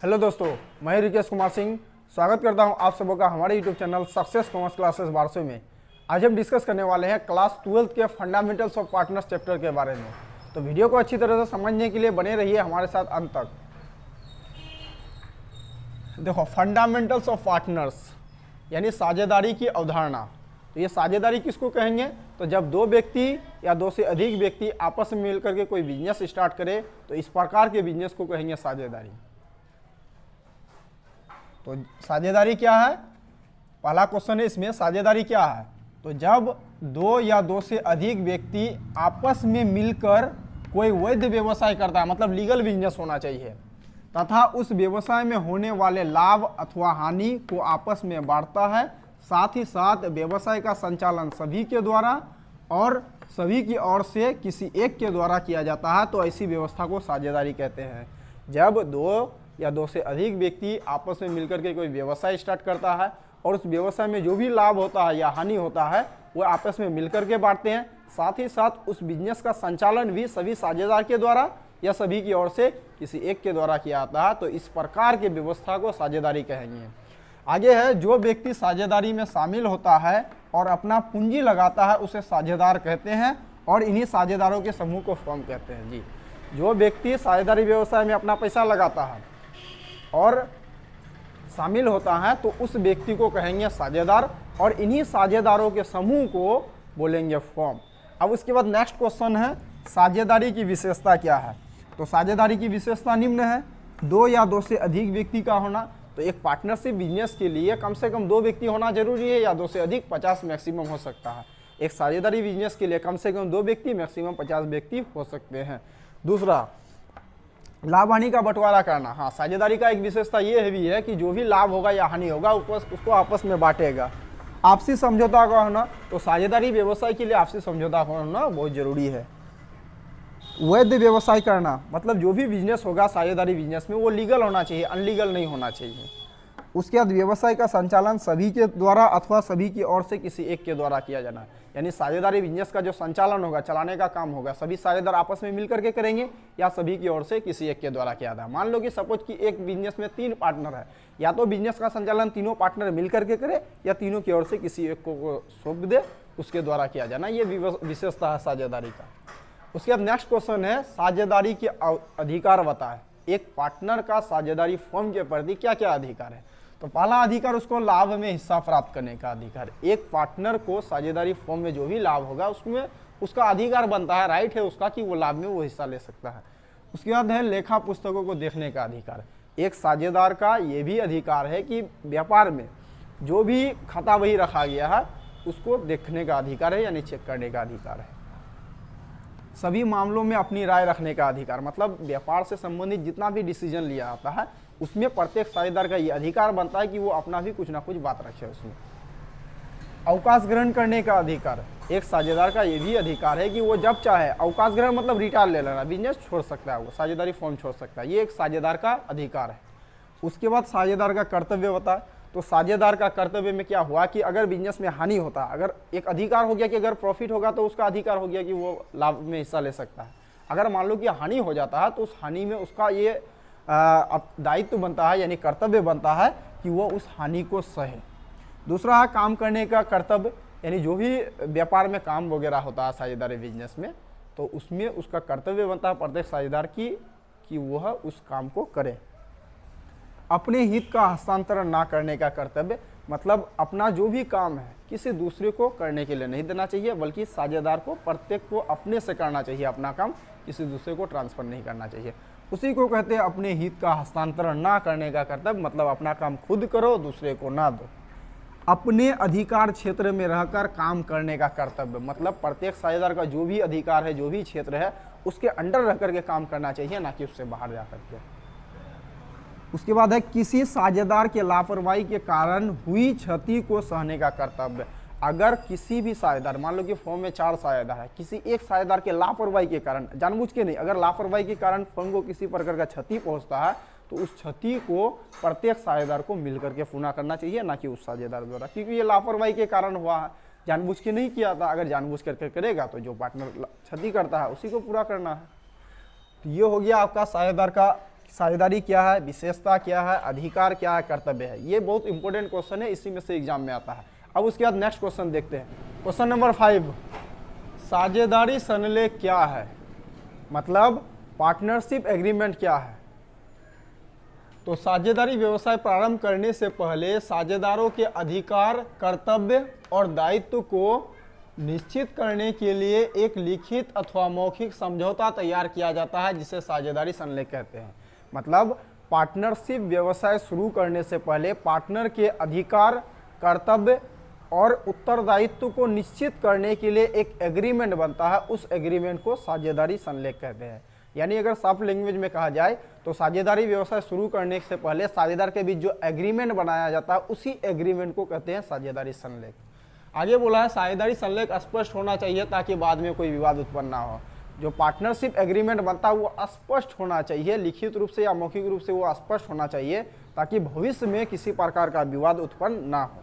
Hello दोस्तों, मैं रिकेश कुमार सिंह स्वागत करता हूं आप सबों का हमारे YouTube channel success commerce classes बारसो में। आज हम डिस्कस करने वाले हैं क्लास 12 के फंडामेंटल्स ऑफ पार्टनर्स चैप्टर के बारे में। तो वीडियो को अच्छी तरह से समझने के लिए बने रहिए हमारे साथ अंत तक। देखो, फंडामेंटल्स ऑफ पार्टनर्स यानी साझेदारी की अवधारणा। तो ये साझेदारी किसको कहेंगे? तो जब दो व्यक्ति या दो से अधिक व्यक्ति आपस में मिलकर के कोई बिजनेस स्टार्ट करे तो इस प्रकार के बिजनेस को कहेंगे साझेदारी। तो साझेदारी क्या है? पहला क्वेश्चन है इसमें, साझेदारी क्या है? तो जब दो या दो से अधिक व्यक्ति आपस में मिलकर कोई वैध व्यवसाय करता है, मतलब लीगल बिजनेस होना चाहिए, तथा उस व्यवसाय में होने वाले लाभ अथवा हानि को आपस में बांटता है, साथ ही साथ व्यवसाय का संचालन सभी के द्वारा और सभी की ओर से किसी एक के द्वारा किया जाता है, तो ऐसी व्यवस्था को साझेदारी कहते हैं। जब दो या दो से अधिक व्यक्ति आपस में मिलकर के कोई व्यवसाय स्टार्ट करता है और उस व्यवसाय में जो भी लाभ होता है या हानि होता है वो आपस में मिलकर के बांटते हैं, साथ ही साथ उस बिजनेस का संचालन भी सभी साझेदार के द्वारा या सभी की ओर से किसी एक के द्वारा किया जाता है, तो इस प्रकार की व्यवस्था को साझेदारी कहेंगे। आगे है, जो व्यक्ति साझेदारी में शामिल होता है और अपना पूंजी लगाता है उसे साझेदार कहते हैं, और इन्हीं साझेदारों के समूह को फर्म कहते हैं। जी, जो व्यक्ति साझेदारी व्यवसाय में अपना पैसा लगाता है और शामिल होता है तो उस व्यक्ति को कहेंगे साझेदार, और इन्हीं साझेदारों के समूह को बोलेंगे फर्म। अब उसके बाद नेक्स्ट क्वेश्चन है, साझेदारी की विशेषता क्या है? तो साझेदारी की विशेषता निम्न है, दो या दो से अधिक व्यक्ति का होना। तो एक पार्टनरशिप बिजनेस के लिए कम से कम दो व्यक्ति होना जरूरी है, या दो से अधिक 50 मैक्सिमम हो सकता है। एक साझेदारी बिजनेस के लिए कम से कम दो व्यक्ति, मैक्सिमम 50 व्यक्ति हो सकते हैं। दूसरा, लाभ हानि का बंटवारा करना। हाँ, साझेदारी का एक विशेषता ये भी है कि जो भी लाभ होगा या हानि होगा उसको आपस में बांटेगा। आपसी समझौता का होना, तो साझेदारी व्यवसाय के लिए आपसी समझौता का होना बहुत जरूरी है। वैध व्यवसाय करना, मतलब जो भी बिजनेस होगा साझेदारी बिजनेस में वो लीगल होना चाहिए, अनलीगल नहीं होना चाहिए। उसके बाद व्यवसाय का संचालन सभी के द्वारा अथवा सभी की ओर से किसी एक के द्वारा किया जाना, यानी साझेदारी बिजनेस का जो संचालन होगा, चलाने का काम होगा, सभी साझेदार आपस में मिलकर के करेंगे या सभी की ओर से किसी एक के द्वारा किया जाता है। मान लो कि सपोज कि एक बिजनेस में 3 पार्टनर है, या तो बिजनेस का संचालन तीनों पार्टनर मिलकर के करे या तीनों की ओर से किसी एक को सौंप दे, उसके द्वारा किया जाना, ये विशेषता है साझेदारी का। उसके बाद नेक्स्ट क्वेश्चन है, साझेदारी के अधिकार बताए। एक पार्टनर का साझेदारी फर्म के प्रति क्या क्या अधिकार है? तो पहला अधिकार उसको लाभ में हिस्सा प्राप्त करने का अधिकार। एक पार्टनर को साझेदारी फर्म में जो भी लाभ होगा उसमें उसका अधिकार बनता है, राइट है उसका कि वो लाभ में वो हिस्सा ले सकता है। उसके बाद है लेखा पुस्तकों को देखने का अधिकार। एक साझेदार का ये भी अधिकार है कि व्यापार में जो भी खाता बही रखा गया है उसको देखने का अधिकार है, यानी चेक करने का अधिकार है। सभी मामलों में अपनी राय रखने का अधिकार, मतलब व्यापार से संबंधित जितना भी डिसीजन लिया जाता है उसमें प्रत्येक साझेदार का ये अधिकार बनता है कि वो अपना भी कुछ ना कुछ बात रखे उसमें। अवकाश ग्रहण करने का अधिकार, एक साझेदार का ये भी अधिकार है कि वो जब चाहे अवकाश ग्रहण, मतलब रिटायर ले लेना, बिजनेस छोड़ सकता है, वो साझेदारी फर्म छोड़ सकता है, ये एक साझेदार का अधिकार है। उसके बाद साझेदार का कर्तव्य होता है। तो साझेदार का कर्तव्य में क्या हुआ कि अगर बिजनेस में हानि होता, अगर एक अधिकार हो गया कि अगर प्रॉफिट होगा तो उसका अधिकार हो गया कि वो लाभ में हिस्सा ले सकता है। अगर मान लो कि हानि हो जाता है तो उस हानि में उसका ये दायित्व बनता है, यानी कर्तव्य बनता है कि वो उस हानि को सहे। दूसरा है काम करने का कर्तव्य, यानी जो भी व्यापार में काम वगैरह होता है साझेदारी बिजनेस में, तो उसमें उसका कर्तव्य बनता है प्रत्येक साझेदार की कि वह उस काम को करे। अपने हित का हस्तांतरण ना करने का कर्तव्य, मतलब अपना जो भी काम है किसी दूसरे को करने के लिए नहीं देना चाहिए, बल्कि साझेदार को प्रत्येक को अपने से करना चाहिए अपना काम, किसी दूसरे को ट्रांसफर नहीं करना चाहिए। उसी को कहते हैं अपने हित का हस्तांतरण ना करने का कर्तव्य, मतलब अपना काम खुद करो, दूसरे को ना दो। अपने अधिकार क्षेत्र में रहकर काम करने का कर्तव्य, मतलब प्रत्येक साझेदार का जो भी अधिकार है, जो भी क्षेत्र है, उसके अंडर रह करके काम करना चाहिए, ना कि उससे बाहर जा करके। उसके बाद है किसी साझेदार के लापरवाही के कारण हुई क्षति को सहने का कर्तव्य। अगर किसी भी साझेदार, मान लो कि फर्म में 4 साझेदार है, किसी एक साझेदार के लापरवाही के कारण, जानबूझ के नहीं, अगर लापरवाही के कारण फर्म को किसी प्रकार का क्षति पहुंचता है तो उस क्षति को प्रत्येक साझेदार को मिलकर के पूरा करना चाहिए, ना कि उस साझेदार द्वारा, क्योंकि ये लापरवाही के कारण हुआ है, जानबूझ के नहीं किया था। अगर जानबूझ करके करेगा तो जो पार्टनर क्षति करता है उसी को पूरा करना है। तो ये हो गया आपका साझेदार का साझेदारी क्या है, विशेषता क्या है, अधिकार क्या है, कर्तव्य है। ये बहुत इंपॉर्टेंट क्वेश्चन है, इसी में से एग्जाम में आता है। अब उसके बाद नेक्स्ट क्वेश्चन देखते हैं। क्वेश्चन नंबर 5, साझेदारी संलेख क्या है, मतलब पार्टनरशिप एग्रीमेंट क्या है। तो साझेदारी व्यवसाय प्रारंभ करने से पहले साझेदारों के अधिकार, कर्तव्य और दायित्व को निश्चित करने के लिए एक लिखित अथवा मौखिक समझौता तैयार किया जाता है, जिसे साझेदारी संलेख कहते हैं। मतलब पार्टनरशिप व्यवसाय शुरू करने से पहले पार्टनर के अधिकार, कर्तव्य और उत्तरदायित्व को निश्चित करने के लिए एक एग्रीमेंट बनता है, उस एग्रीमेंट को साझेदारी संलेख कहते हैं। यानी अगर सॉफ्ट लैंग्वेज में कहा जाए तो साझेदारी व्यवसाय शुरू करने से पहले साझेदार के बीच जो एग्रीमेंट बनाया जाता है, उसी एग्रीमेंट को कहते हैं साझेदारी संलेख। आगे बोला है साझेदारी संलेख स्पष्ट होना चाहिए ताकि बाद में कोई विवाद उत्पन्न ना हो। जो पार्टनरशिप एग्रीमेंट बनता है वो स्पष्ट होना चाहिए, लिखित रूप से या मौखिक रूप से वो स्पष्ट होना चाहिए ताकि भविष्य में किसी प्रकार का विवाद उत्पन्न ना हो।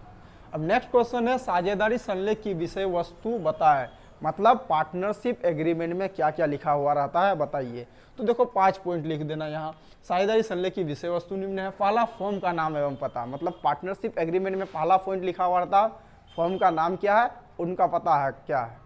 अब नेक्स्ट क्वेश्चन है साझेदारी संलेख की विषय वस्तु बताएं, मतलब पार्टनरशिप एग्रीमेंट में क्या क्या लिखा हुआ रहता है बताइए। तो देखो 5 पॉइंट लिख देना यहाँ। साझेदारी संलेख की विषय वस्तु निम्न है। पहला, फर्म का नाम एवं पता, मतलब पार्टनरशिप एग्रीमेंट में पहला पॉइंट लिखा हुआ रहता है फर्म का नाम क्या है, उनका पता है क्या है।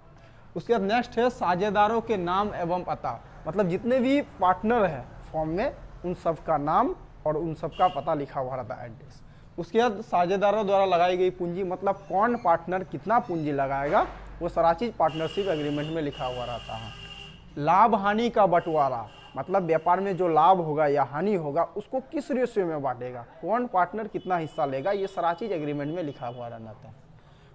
उसके बाद नेक्स्ट है साझेदारों के नाम एवं पता, मतलब जितने भी पार्टनर है फर्म में उन सब का नाम और उन सब का पता लिखा हुआ रहता है, एड्रेस। उसके बाद साझेदारों द्वारा लगाई गई पूंजी, मतलब कौन पार्टनर कितना पूंजी लगाएगा, वो सारा चीज पार्टनरशिप एग्रीमेंट में लिखा हुआ रहता है। लाभ हानि का बंटवारा, मतलब व्यापार में जो लाभ होगा या हानि होगा उसको किस रेशियो में बांटेगा, कौन पार्टनर कितना हिस्सा लेगा, ये सारा चीज एग्रीमेंट में लिखा हुआ रहता है।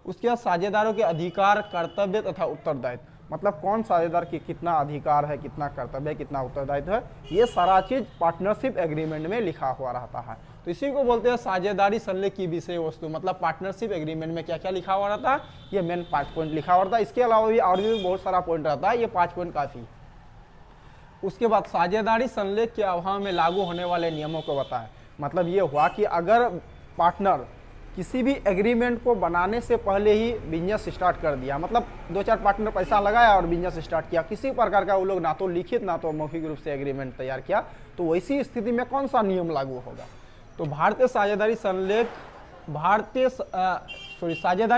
उसके बाद साझेदारों के अधिकार, कर्तव्य तथा उत्तरदायित्व, मतलब कौन साझेदार की कितना अधिकार है, कितना कर्तव्य है, कितना उत्तरदायित्व है, ये सारा चीज पार्टनरशिप एग्रीमेंट में लिखा हुआ रहता है। तो इसी को बोलते हैं साझेदारी संलेख की विषय वस्तु, मतलब पार्टनरशिप एग्रीमेंट में क्या क्या लिखा हुआ रहता है, ये मेन 5 पॉइंट लिखा हुआ रहता है। इसके अलावा भी और भी बहुत सारा पॉइंट रहता है, ये 5 पॉइंट काफी। उसके बाद साझेदारी संलेख के अभाव में लागू होने वाले नियमों को बताएं, मतलब ये हुआ कि अगर पार्टनर किसी भी एग्रीमेंट को बनाने से पहले ही बिजनेस स्टार्ट कर दिया, मतलब 2-4 पार्टनर पैसा लगाया और बिजनेस स्टार्ट किया, किसी प्रकार का वो लोग ना तो लिखित ना तो मौखिक रूप से एग्रीमेंट तैयार किया, तो वैसी स्थिति में कौन सा नियम लागू होगा। तो साझेदारी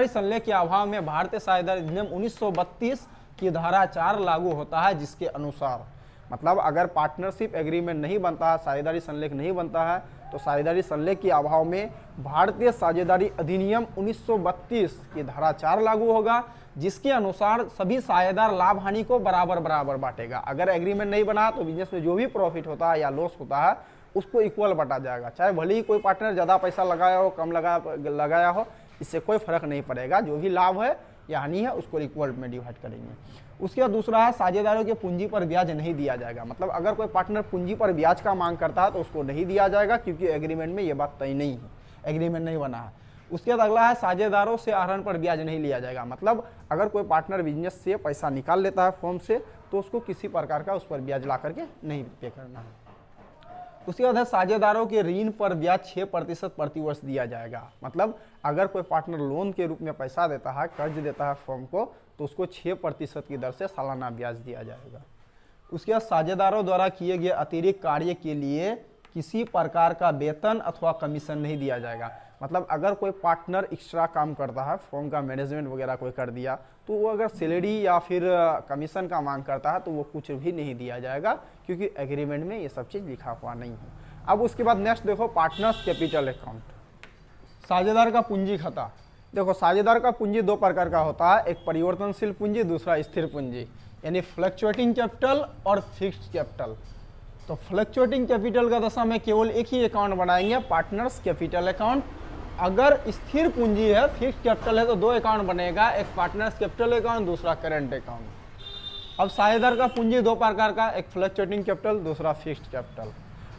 संलेख के अभाव में भारतीय साझेदारी अधिनियम 1932 की धारा 4 लागू होता है, जिसके अनुसार, मतलब अगर पार्टनरशिप एग्रीमेंट नहीं बनता है, साझेदारी संलेख नहीं बनता है, तो साझेदारी संलेख के अभाव में भारतीय साझेदारी अधिनियम 1932 की धारा 4 लागू होगा, जिसके अनुसार सभी साझेदार लाभ हानि को बराबर बराबर बांटेगा। अगर एग्रीमेंट नहीं बना तो बिजनेस में जो भी प्रॉफिट होता है या लॉस होता है उसको इक्वल बांटा जाएगा, चाहे भले ही कोई पार्टनर ज़्यादा पैसा लगाया हो, कम लगाया हो, इससे कोई फर्क नहीं पड़ेगा। जो भी लाभ है या हानि है उसको इक्वल में डिवाइड करेंगे। उसके बाद दूसरा है साझेदारों के पूंजी पर ब्याज नहीं दिया जाएगा, मतलब अगर कोई पार्टनर पूंजी पर ब्याज का मांग करता है तो उसको नहीं दिया जाएगा, क्योंकि एग्रीमेंट में ये बात तय नहीं है, एग्रीमेंट नहीं बना है। उसके बाद अगला है साझेदारों से आहरण पर ब्याज नहीं लिया जाएगा, मतलब अगर कोई पार्टनर बिजनेस से पैसा निकाल लेता है फर्म से तो उसको किसी प्रकार का उस पर ब्याज ला करके नहीं पे करना है। उसके बाद है साझेदारों के ऋण पर ब्याज 6% प्रतिवर्ष दिया जाएगा, मतलब अगर कोई पार्टनर लोन के रूप में पैसा देता है, कर्ज देता है फर्म को, तो उसको 6% की दर से सालाना ब्याज दिया जाएगा। उसके बाद साझेदारों द्वारा किए गए अतिरिक्त कार्य के लिए किसी प्रकार का वेतन अथवा कमीशन नहीं दिया जाएगा, मतलब अगर कोई पार्टनर एक्स्ट्रा काम करता है, फर्म का मैनेजमेंट वगैरह कोई कर दिया, तो वो अगर सैलरी या फिर कमीशन का मांग करता है तो वो कुछ भी नहीं दिया जाएगा, क्योंकि एग्रीमेंट में ये सब चीज़ लिखा हुआ नहीं है। अब उसके बाद नेक्स्ट देखो पार्टनर्स कैपिटल अकाउंट, साझेदार का पूंजी खाता। देखो साझेदार का पूंजी 2 प्रकार का होता है, एक परिवर्तनशील पूंजी, दूसरा स्थिर पूंजी, यानी फ्लक्चुएटिंग कैपिटल और फिक्स्ड कैपिटल। तो फ्लक्चुएटिंग कैपिटल का दशा में केवल एक ही अकाउंट बनाएंगे, पार्टनर्स कैपिटल अकाउंट। अगर स्थिर पूंजी है, फिक्स्ड कैपिटल है, तो 2 अकाउंट बनेगा, एक पार्टनर्स कैपिटल अकाउंट, दूसरा करेंट अकाउंट। अब साझेदार का पूंजी 2 प्रकार का, एक फ्लक्चुएटिंग कैपिटल, दूसरा फिक्स्ड कैपिटल।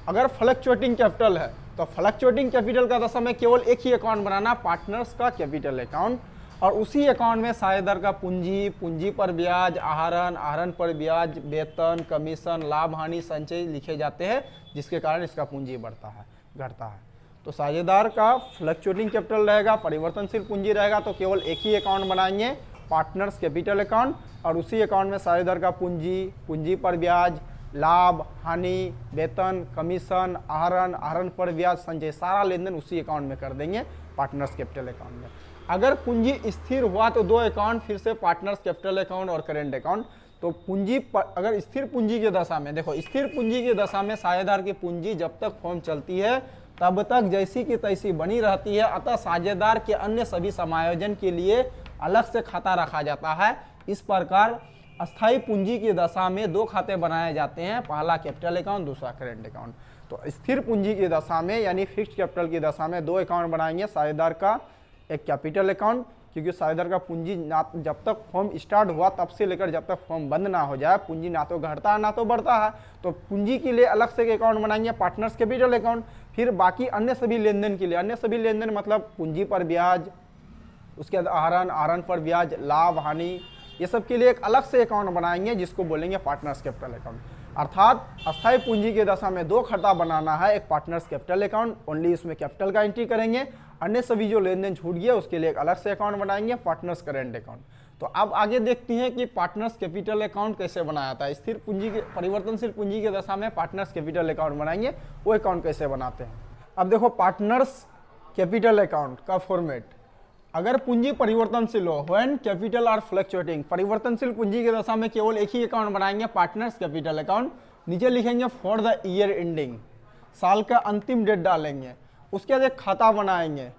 अगर फ्लक्चुएटिंग कैपिटल है तो फ्लक्चुएटिंग कैपिटल का दशा में केवल एक ही अकाउंट बनाना, पार्टनर्स का कैपिटल अकाउंट, और उसी अकाउंट में साझेदार का पूंजी, पूंजी पर ब्याज, आहरण, आहरण पर ब्याज, वेतन, कमीशन, लाभ हानि, संचय लिखे जाते हैं, जिसके कारण इसका पूंजी बढ़ता है, घटता है। तो साझेदार का फ्लक्चुएटिंग कैपिटल रहेगा, परिवर्तनशील पूंजी रहेगा, तो केवल एक ही अकाउंट बनाएंगे, पार्टनर्स कैपिटल अकाउंट, और उसी अकाउंट में साझेदार का पूंजी, पूंजी पर ब्याज, लाभ, हानि, वेतन, कमीशन, आहरण, आहरण पर ब्याज, संचय, सारा लेन देन उसी अकाउंट में कर देंगे, पार्टनर्स कैपिटल अकाउंट में। अगर पूंजी स्थिर हुआ तो दो अकाउंट फिर से, पार्टनर्स कैपिटल अकाउंट और करेंट अकाउंट। तो पूंजी अगर स्थिर पूंजी की दशा में, देखो स्थिर पूंजी की दशा में साझेदार की पूंजी जब तक फर्म चलती है तब तक जैसी की तैसी बनी रहती है, अतः साझेदार के अन्य सभी समायोजन के लिए अलग से खाता रखा जाता है। इस प्रकार अस्थायी पूंजी की दशा में दो खाते बनाए जाते हैं, पहला कैपिटल अकाउंट, दूसरा करेंट अकाउंट। तो स्थिर पूंजी की दशा में यानी फिक्स्ड कैपिटल की दशा में दो अकाउंट बनाएंगे, साझेदार का एक कैपिटल अकाउंट, क्योंकि साझेदार का पूंजी ना जब तक फर्म स्टार्ट हुआ तब से लेकर जब तक फर्म बंद ना हो जाए पूंजी ना तो घटता है ना तो बढ़ता है, तो पूंजी के लिए अलग से एक अकाउंट बनाएंगे, पार्टनर्स कैपिटल अकाउंट। फिर बाकी अन्य सभी लेन देन के लिए, अन्य सभी लेन देन मतलब पूंजी पर ब्याज, उसके बाद आहरण, आहरण पर ब्याज, लाभ, हानि, ये सब के लिए एक अलग से अकाउंट बनाएंगे जिसको बोलेंगे पार्टनर्स कैपिटल अकाउंट। अर्थात अस्थायी पूंजी की दशा में दो खाता बनाना है, एक पार्टनर्स कैपिटल अकाउंट, ओनली इसमें कैपिटल का एंट्री करेंगे, अन्य सभी जो लेन देन छूट गया उसके लिए एक अलग से अकाउंट बनाएंगे, पार्टनर्स करेंट अकाउंट। तो अब आगे देखते हैं कि पार्टनर्स कैपिटल अकाउंट कैसे बनाया था। स्थिर पूंजी के, परिवर्तनशील पूंजी की दशा में पार्टनर्स कैपिटल अकाउंट बनाएंगे, वो अकाउंट कैसे बनाते हैं। अब देखो पार्टनर्स कैपिटल अकाउंट का फॉर्मेट, अगर पूंजी परिवर्तनशील हो, व्हेन कैपिटल आर फ्लक्चुएटिंग, परिवर्तनशील पूंजी की दशा में केवल एक ही अकाउंट बनाएंगे, पार्टनर्स कैपिटल अकाउंट। नीचे लिखेंगे फॉर द ईयर एंडिंग, साल का अंतिम डेट डालेंगे। उसके बाद एक खाता बनाएंगे,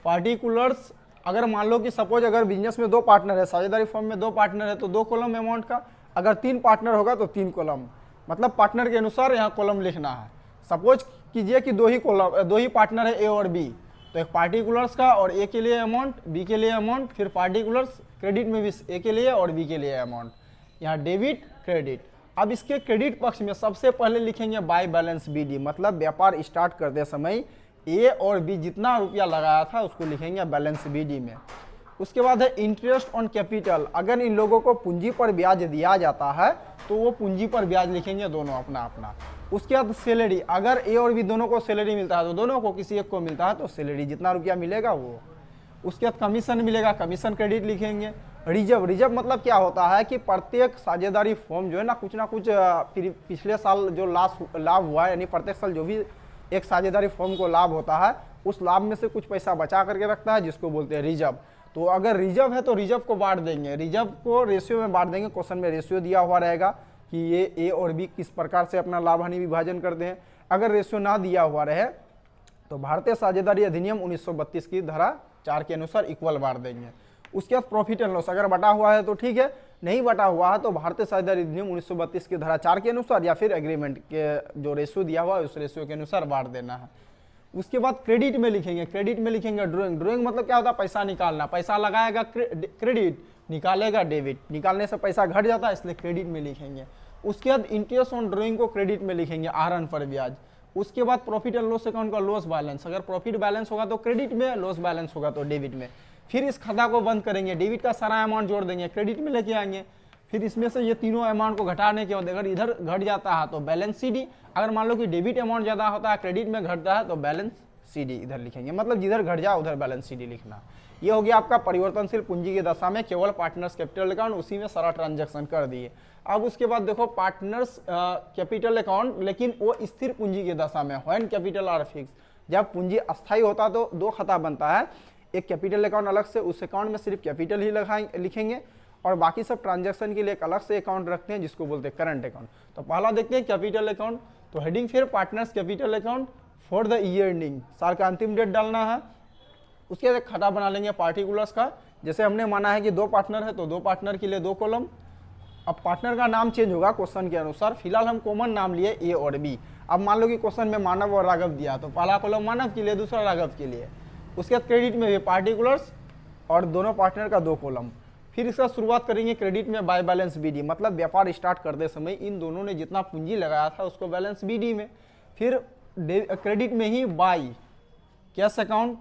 पार्टिकुलर्स, अगर मान लो कि सपोज अगर बिजनेस में दो पार्टनर है, साझेदारी फर्म में दो पार्टनर है तो दो कॉलम अमाउंट का, अगर तीन पार्टनर होगा तो तीन कॉलम, मतलब पार्टनर के अनुसार यहाँ कॉलम लिखना है। सपोज कीजिए कि दो ही पार्टनर है ए और बी, तो एक पार्टिकुलर्स का और ए के लिए अमाउंट, बी के लिए अमाउंट, फिर पार्टिकुलर्स क्रेडिट में भी ए के लिए और बी के लिए अमाउंट, यहाँ डेबिट क्रेडिट। अब इसके क्रेडिट पक्ष में सबसे पहले लिखेंगे बाय बैलेंस बीडी, मतलब व्यापार स्टार्ट करते समय ए और बी जितना रुपया लगाया था उसको लिखेंगे बैलेंस बीडी में। उसके बाद है इंटरेस्ट ऑन कैपिटल, अगर इन लोगों को पूंजी पर ब्याज दिया जाता है तो वो पूंजी पर ब्याज लिखेंगे दोनों अपना अपना। उसके बाद सैलरी, अगर ए और बी दोनों को सैलरी मिलता है तो दोनों को किसी एक को मिलता है तो सैलरी जितना रुपया मिलेगा वो। उसके बाद कमीशन मिलेगा, कमीशन क्रेडिट लिखेंगे। रिजर्व, रिजर्व मतलब क्या होता है कि प्रत्येक साझेदारी फर्म जो है ना कुछ पिछले साल जो लाभ हुआ है, यानी प्रत्येक साल जो भी एक साझेदारी फर्म को लाभ होता है उस लाभ में से कुछ पैसा बचा करके रखता है जिसको बोलते हैं रिजर्व। तो अगर रिजर्व है तो रिजर्व को बांट देंगे, रिजर्व को रेशियो में बांट देंगे, क्वेश्चन में रेशियो दिया हुआ रहेगा कि ये ए और बी किस प्रकार से अपना लाभ हानि विभाजन करते हैं। अगर रेशियो ना दिया हुआ रहे तो भारतीय साझेदारी अधिनियम 1932 की धारा 4 के अनुसार इक्वल बांट देंगे। उसके बाद प्रॉफिट एंड लॉस, अगर बटा हुआ है तो ठीक है, नहीं बटा हुआ है तो भारतीय साझेदारी अधिनियम 1932 की धारा 4 के अनुसार या फिर एग्रीमेंट के जो रेशियो दिया हुआ है उस रेशियो के अनुसार बांट देना है। उसके बाद क्रेडिट में लिखेंगे, क्रेडिट में लिखेंगे ड्राइंग, ड्राइंग मतलब क्या होता है पैसा निकालना, पैसा लगाएगा क्रेडिट, निकालेगा डेबिट, निकालने से पैसा घट जाता है इसलिए क्रेडिट में लिखेंगे। उसके बाद इंटरेस्ट ऑन ड्राइंग को क्रेडिट में लिखेंगे, आहरण पर ब्याज। उसके बाद प्रॉफिट एंड लॉस अकाउंट का लॉस बैलेंस, अगर प्रॉफिट बैलेंस होगा तो क्रेडिट में, लॉस बैलेंस होगा तो डेबिट में। फिर इस खाता को बंद करेंगे, डेबिट का सारा अमाउंट जोड़ देंगे, क्रेडिट में लेके आएंगे। फिर इसमें से ये तीनों अमाउंट को घटाने के बाद अगर इधर घट जाता है तो बैलेंस सीडी, अगर मान लो कि डेबिट अमाउंट ज़्यादा होता है क्रेडिट में घटता है तो बैलेंस सीडी इधर लिखेंगे, मतलब जिधर घट जाए उधर बैलेंस सीडी लिखना। ये हो गया आपका परिवर्तनशील पूंजी की दशा में केवल पार्टनर्स कैपिटल अकाउंट, उसी में सारा ट्रांजैक्शन कर दिए। अब उसके बाद देखो पार्टनर्स कैपिटल अकाउंट, लेकिन वो स्थिर पूंजी की दशा में, व्हेन कैपिटल आर फिक्स, जब पूंजी अस्थायी होता तो दो खाता बनता है, एक कैपिटल अकाउंट अलग से, उस अकाउंट में सिर्फ कैपिटल ही लिखेंगे और बाकी सब ट्रांजैक्शन के लिए एक अलग से अकाउंट रखते हैं जिसको बोलते हैं करंट अकाउंट। तो पहला देखते हैं कैपिटल अकाउंट, तो हेडिंग फिर partners capital account for the year ending, साल का अंतिम डेट डालना है। उसके बाद खाता बना लेंगे पार्टिकुलर्स का, जैसे हमने माना है कि दो पार्टनर है तो दो पार्टनर के लिए दो कॉलम। अब पार्टनर का नाम चेंज होगा क्वेश्चन के अनुसार, फिलहाल हम कॉमन नाम लिए ए और बी। अब मान लो कि क्वेश्चन में मानव और राघव दिया तो पहला कॉलम मानव के लिए, दूसरा राघव के लिए। उसके बाद क्रेडिट में भी पार्टिकुलर्स और दोनों पार्टनर का दो कॉलम। फिर इसका शुरुआत करेंगे क्रेडिट में बाय बैलेंस बीडी, मतलब व्यापार स्टार्ट करते समय इन दोनों ने जितना पूंजी लगाया था उसको बैलेंस बीडी में। फिर क्रेडिट में ही by cash account,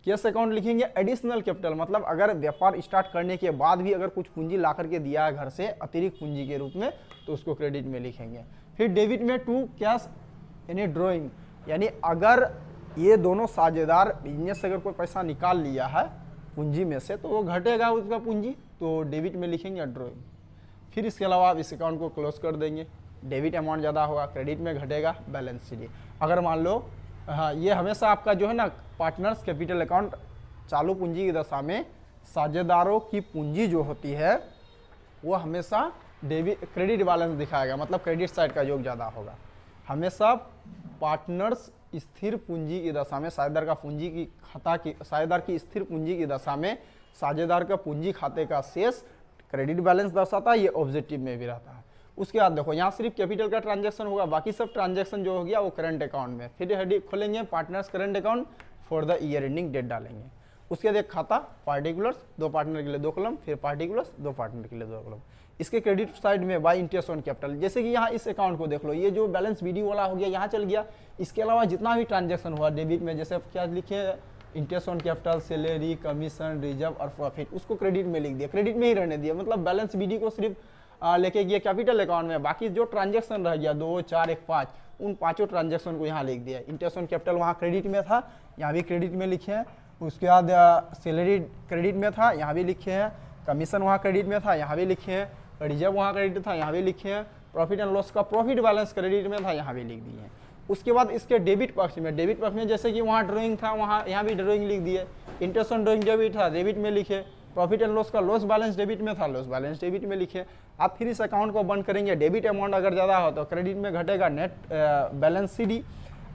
cash account लिखेंगे। एडिशनल कैपिटल मतलब अगर व्यापार स्टार्ट करने के बाद भी अगर कुछ पूंजी ला करके दिया है घर से अतिरिक्त पूंजी के रूप में तो उसको क्रेडिट में लिखेंगे। फिर डेबिट में टू कैश यानी ड्रॉइंग, यानी अगर ये दोनों साझेदार बिजनेस से अगर कोई पैसा निकाल लिया है पूंजी में से तो वो घटेगा उसका पूंजी, तो डेबिट में लिखेंगे ड्रॉइंग। फिर इसके अलावा आप इस अकाउंट को क्लोज कर देंगे। डेबिट अमाउंट ज़्यादा होगा, क्रेडिट में घटेगा बैलेंस शीट। अगर मान लो हाँ, ये हमेशा आपका जो है ना पार्टनर्स कैपिटल अकाउंट चालू पूंजी की दशा में साझेदारों की पूंजी जो होती है वो हमेशा डेबिट क्रेडिट बैलेंस दिखाएगा, मतलब क्रेडिट साइड का योग ज़्यादा होगा। हमेशा पार्टनर्स स्थिर पूंजी की दशा में साझेदार का पूंजी की खाता की साझेदार की स्थिर पूंजी की दशा में साझेदार का पूंजी खाते का शेष क्रेडिट बैलेंस दर्शाता है, ये ऑब्जेक्टिव में भी रहता है। उसके बाद देखो यहाँ सिर्फ कैपिटल का ट्रांजैक्शन होगा, बाकी सब ट्रांजैक्शन जो हो गया वो करंट अकाउंट में। फिर हेडिंग खोलेंगे partners current account for the year ending date डालेंगे। उसके बाद एक खाता पार्टिकुलर्स 2 पार्टनर के लिए 2 कॉलम, फिर पार्टिकुलर्स 2 पार्टनर के लिए 2 कॉलम। इसके क्रेडिट साइड में बाय इंटरेस्ट ऑन कैपिटल, जैसे कि यहाँ इस अकाउंट को देख लो, ये जो बैलेंस वीडियो वाला हो गया यहाँ चल गया। इसके अलावा जितना भी ट्रांजैक्शन हुआ डेबिट में, जैसे क्या लिखे interest on capital, salary, commission, reserve और प्रॉफिट, उसको क्रेडिट में लिख दिया, क्रेडिट में ही रहने दिया। मतलब बैलेंस वीडियो को सिर्फ लेके गया कैपिटल अकाउंट में, बाकी जो ट्रांजैक्शन रह गया 2, 4, 1, 5 उन पाँचों ट्रांजैक्शन को यहाँ लिख दिया। इंटरेस्ट ऑन कैपिटल वहाँ क्रेडिट में था, यहाँ भी क्रेडिट में लिखे हैं। उसके बाद सैलरी क्रेडिट में था, यहाँ भी लिखे हैं। कमीशन वहाँ क्रेडिट में था, यहाँ भी लिखे हैं। रिजर्व वहाँ क्रेडिट था, यहाँ भी लिखे हैं। प्रॉफिट एंड लॉस का प्रॉफिट बैलेंस क्रेडिट में था, यहाँ भी लिख दिए हैं। उसके बाद इसके डेबिट पक्ष में जैसे कि वहाँ ड्राइंग था, वहाँ यहाँ भी ड्राइंग लिख दिए। इंटरेस्ट ऑन ड्राइंग डेबिट था, डेबिट में लिखे। प्रॉफिट एंड लॉस का लॉस बैलेंस डेबिट में था, लॉस बैलेंस डेबिट में लिखे। आप फिर इस अकाउंट को बंद करेंगे, डेबिट अमाउंट अगर ज़्यादा हो तो क्रेडिट में घटेगा नेट बैलेंस CD।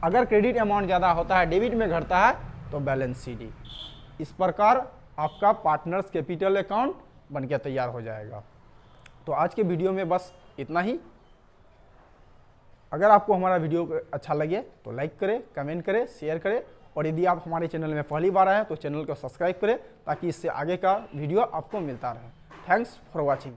अगर क्रेडिट अमाउंट ज़्यादा होता है डेबिट में घटता है तो बैलेंस CD। इस प्रकार आपका पार्टनर्स कैपिटल अकाउंट बनके तैयार हो जाएगा। तो आज के वीडियो में बस इतना ही। अगर आपको हमारा वीडियो अच्छा लगे तो लाइक करें, कमेंट करें, शेयर करें, और यदि आप हमारे चैनल में पहली बार आए हैं तो चैनल को सब्सक्राइब करें ताकि इससे आगे का वीडियो आपको मिलता रहे। Thanks for watching.